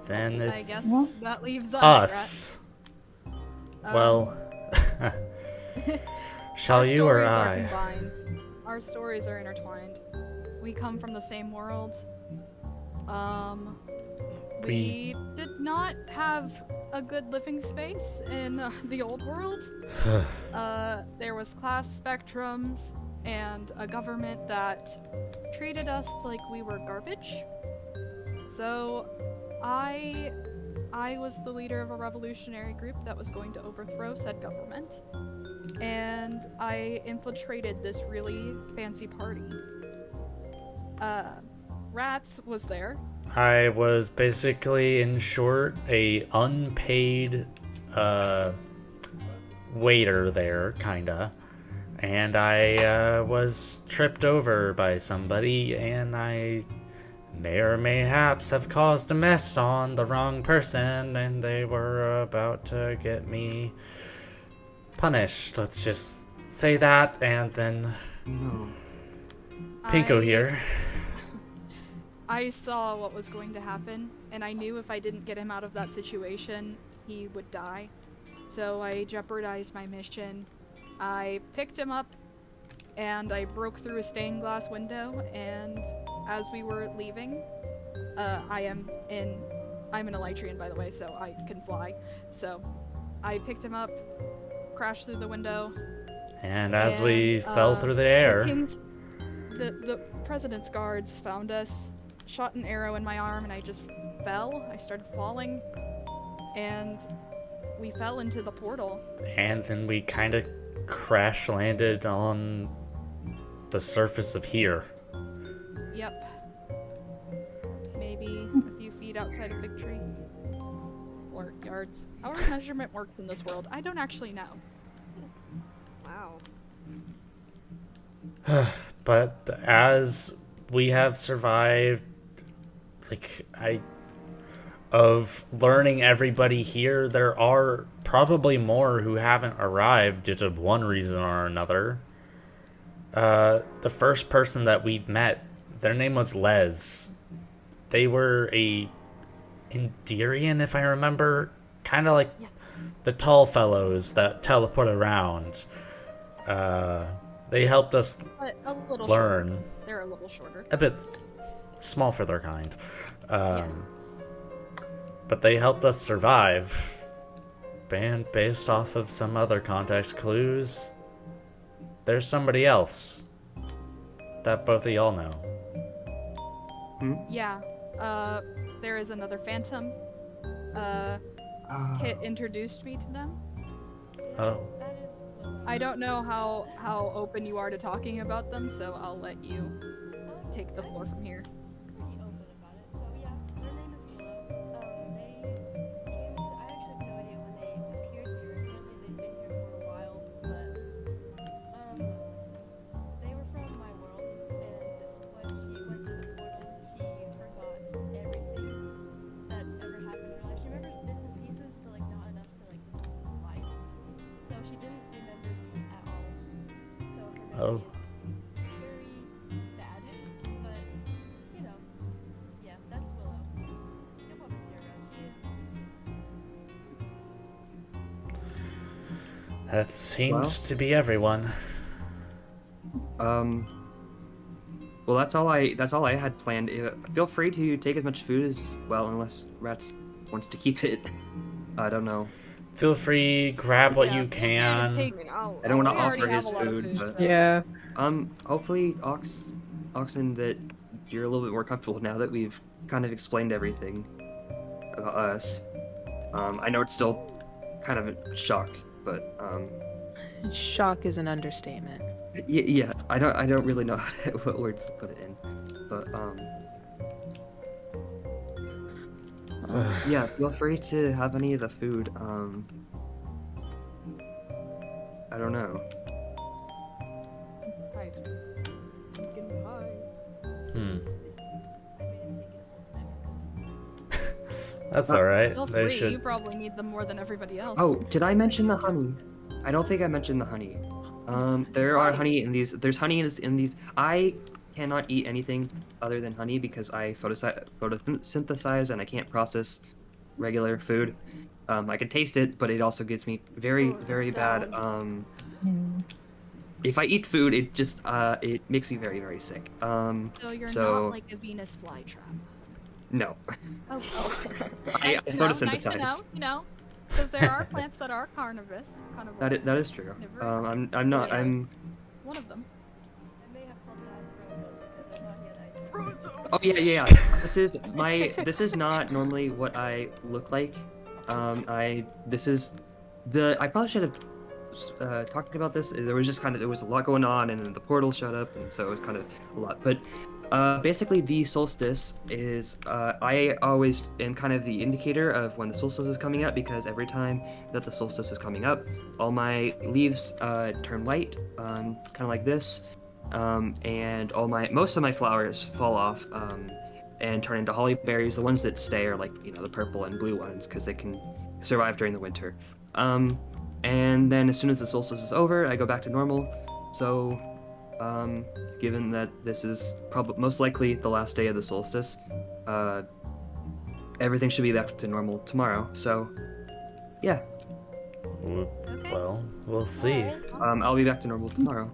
then I it's guess that leaves us. Rat. Well, shall Our you or stories are I? combined. Our stories are intertwined. We come from the same world. We did not have a good living space in the old world. There was class spectrums and a government that treated us like we were garbage. So I was the leader of a revolutionary group that was going to overthrow said government. And I infiltrated this really fancy party. Rats was there. I was basically, in short, a unpaid waiter there, kinda. And I was tripped over by somebody, and I may or mayhaps have caused a mess on the wrong person, and they were about to get me punished. Let's just say that, and then No. Pinku here. I saw what was going to happen, and I knew if I didn't get him out of that situation, he would die. So I jeopardized my mission. I picked him up, and I broke through a stained glass window, and as we were leaving, I'm an Elytrian, by the way, so I can fly. So I picked him up, crashed through the window. And as we fell through the air, the president's guards found us, shot an arrow in my arm, and I just fell. I started falling, and we fell into the portal. and then we kind of crash landed on the surface of here. Yep. Maybe a few feet outside of Big Tree. Or yards. However measurement works in this world, I don't actually know. Wow. But as we have survived, of learning everybody here, there are probably more who haven't arrived due to one reason or another. The first person that we've met, their name was Les. They were a Indirian, if I remember, kind of like the tall fellows that teleport around. They helped us But a little learn. shorter. They're a little shorter. A bit small for their kind. But they helped us survive. And based off of some other context clues, there's somebody else that both of y'all know. Yeah. There is another phantom. Kit introduced me to them. Oh. That is Willow. I don't know how open you are to talking about them, so I'll let you take the floor from here. Pretty open about it. So yeah, their name is Willow. They came into. I actually have no idea when they appeared here. Apparently they've been here for a while, but they were from my world, and when she went through the portal, she forgot everything that ever happened in her life. She remembers bits and pieces, but like not enough to like life. So she didn't remember me at all. So her memory is very bad, but you know, yeah, that's Willow. You'll probably see her around. She is. That seems to be everyone. Well, that's all I had planned. Feel free to take as much food as well, unless Rats wants to keep it. I don't know. Feel free, grab what Yeah, you feel free to can. take- I don't want to we already offer have his a lot of food, food, but so- Yeah. hopefully, Oxen, that you're a little bit more comfortable now that we've kind of explained everything about us. I know it's still kind of a shock, but Shock is an understatement. yeah, I don't really know what words to put it in, but yeah, feel free to have any of the food. I don't know. Pie sweets. Pumpkin pie. Hmm. I made him take it a whole stack of cookies. That's alright. Feel They free. You should. probably need them more than everybody else. Oh, did I mention the honey? I don't think I mentioned the honey. There are honey in these. There's honey in these. I cannot eat anything other than honey because I photosynthesize and I can't process regular food. I can taste it, but it also gives me very, very bad. If I eat food, it just it makes me very, very sick. So you're not like a Venus flytrap. No. Oh, I nice to photosynthesize. know, you know, because there are plants that are carnivorous. That is true. Carnivorous. I'm not. Yeah, I'm. One of them. I may have called the eyes frozen because I thought he had eyes frozen. Oh yeah. This is not normally what I look like. I probably should have talked about this. There was a lot going on, and then the portal shut up, and so it was kind of a lot. But basically, the solstice is I always am kind of the indicator of when the solstice is coming up, because every time that the solstice is coming up, all my leaves turn white, kind of like this, and most of my flowers fall off. And turn into holly berries. The ones that stay are like, the purple and blue ones, because they can survive during the winter. And then as soon as the solstice is over, I go back to normal. So, given that this is most likely the last day of the solstice, everything should be back to normal tomorrow. So, yeah. Okay. Well, we'll see. I'll be back to normal tomorrow.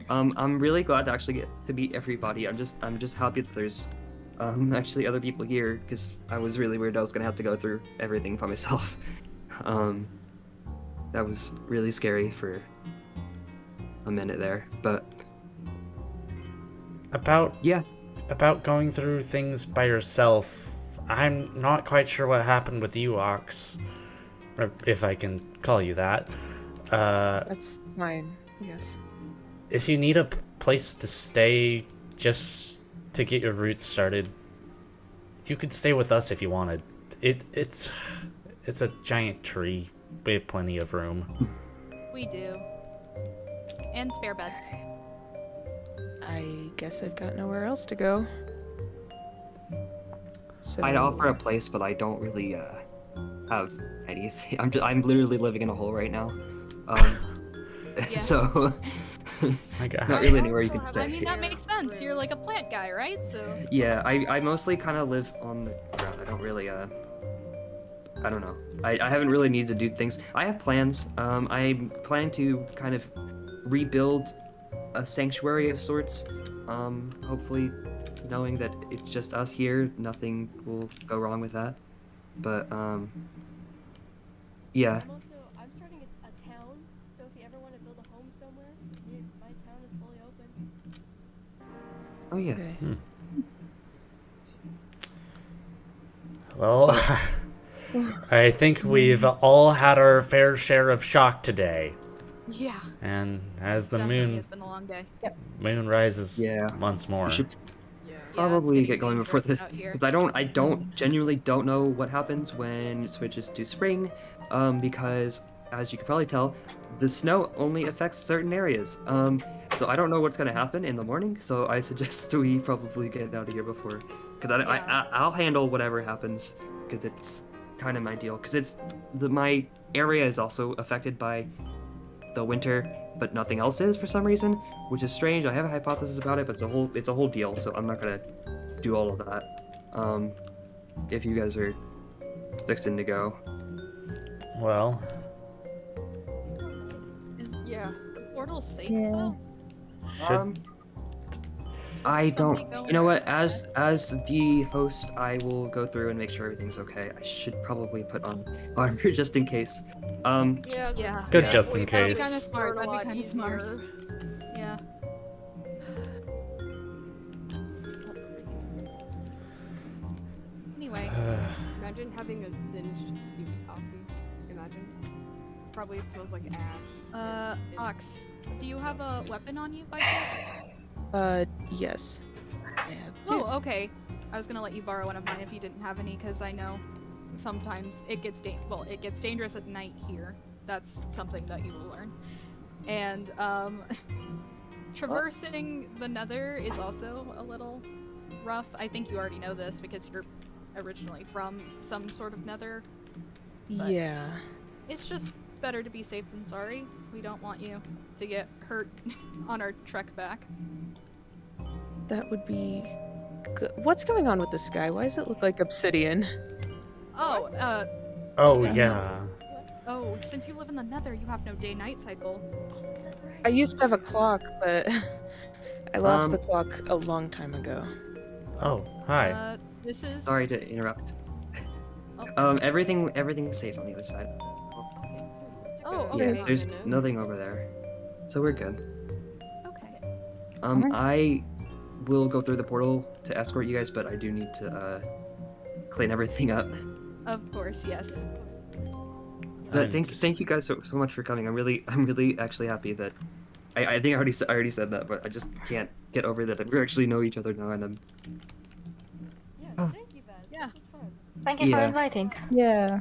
I'm really glad to actually get to meet everybody. I'm just happy that there's actually other people here, because I was really worried I was gonna have to go through everything by myself. That was really scary for a minute there, but About yeah. About going through things by yourself, I'm not quite sure what happened with you, Ox, or if I can call you that. That's fine, yes. If you need a place to stay just to get your roots started, you could stay with us if you wanted. It's a giant tree. We have plenty of room. We do. And spare beds. I guess I've got nowhere else to go. So I'd offer a place, but I don't really have anything. I'm literally living in a hole right now. Yeah. So My God. not really anywhere you can stay. I mean, that makes sense. You're like a plant guy, right? So. Yeah, I mostly kind of live on the ground. I don't really I don't know. I haven't really needed to do things. I have plans. I'm planning to kind of rebuild a sanctuary of sorts. Hopefully, knowing that it's just us here, nothing will go wrong with that. But yeah. I'm starting a town, so if you ever want to build a home somewhere, my town is fully open. Oh yeah. Okay. Well, I think we've all had our fair share of shock today. Yeah. And as the Definitely has been a long day. moon rises Yeah. once more. We should Yeah. Yeah, it's probably getting get going before dangerous this, out here. because I genuinely don't know what happens when it switches to spring, because as you can probably tell, the snow only affects certain areas. So I don't know what's gonna happen in the morning. So I suggest we probably get out of here before, because I'll handle whatever happens, because it's kind of my deal. Because my area is also affected by the winter, but nothing else is for some reason, which is strange. I have a hypothesis about it, but it's a whole deal. So I'm not gonna do all of that. If you guys are fixing to go. Well, Is Yeah. the portal safe Yeah. though? should I Somebody don't. go You know what? over As the host, I will go through and make sure everything's okay. I should probably put on armor just in case. Yeah. Yeah. Good yeah. just in That'd That'd be case. kind of smart. burn a That'd be lot kind of smart. easier. Yeah. Anyway, Imagine having a singed suit, Octi. Imagine. Probably smells like ash. Ox, do you have a weapon on you by chance? Yes. I have two. Oh, okay. I was gonna let you borrow one of mine if you didn't have any, because I know sometimes it gets it gets dangerous at night here. That's something that you will learn. And traversing the Nether is also a little rough. I think you already know this because you're originally from some sort of Nether. But Yeah. it's just better to be safe than sorry. We don't want you to get hurt on our trek back. That would be good. What's going on with the sky? Why does it look like obsidian? Oh, Oh This is- yeah. oh, since you live in the Nether, you have no day-night cycle. That's right. I used to have a clock, but I lost the Um, clock a long time ago. Oh, hi. This is... Sorry to interrupt. Oh. Everything's safe on the other side. Oh, Yeah, okay. there's nothing over there, so we're good. Okay. I will go through the portal to escort you guys, but I do need to clean everything up. Of course, yes. But thank you guys so much for coming. I'm really actually happy that I think I already said that, but I just can't get over that we actually know each other now, and I'm Yeah, Oh. thank you, Baz. Yeah. This was fun. Thank you for Yeah. inviting. Yeah.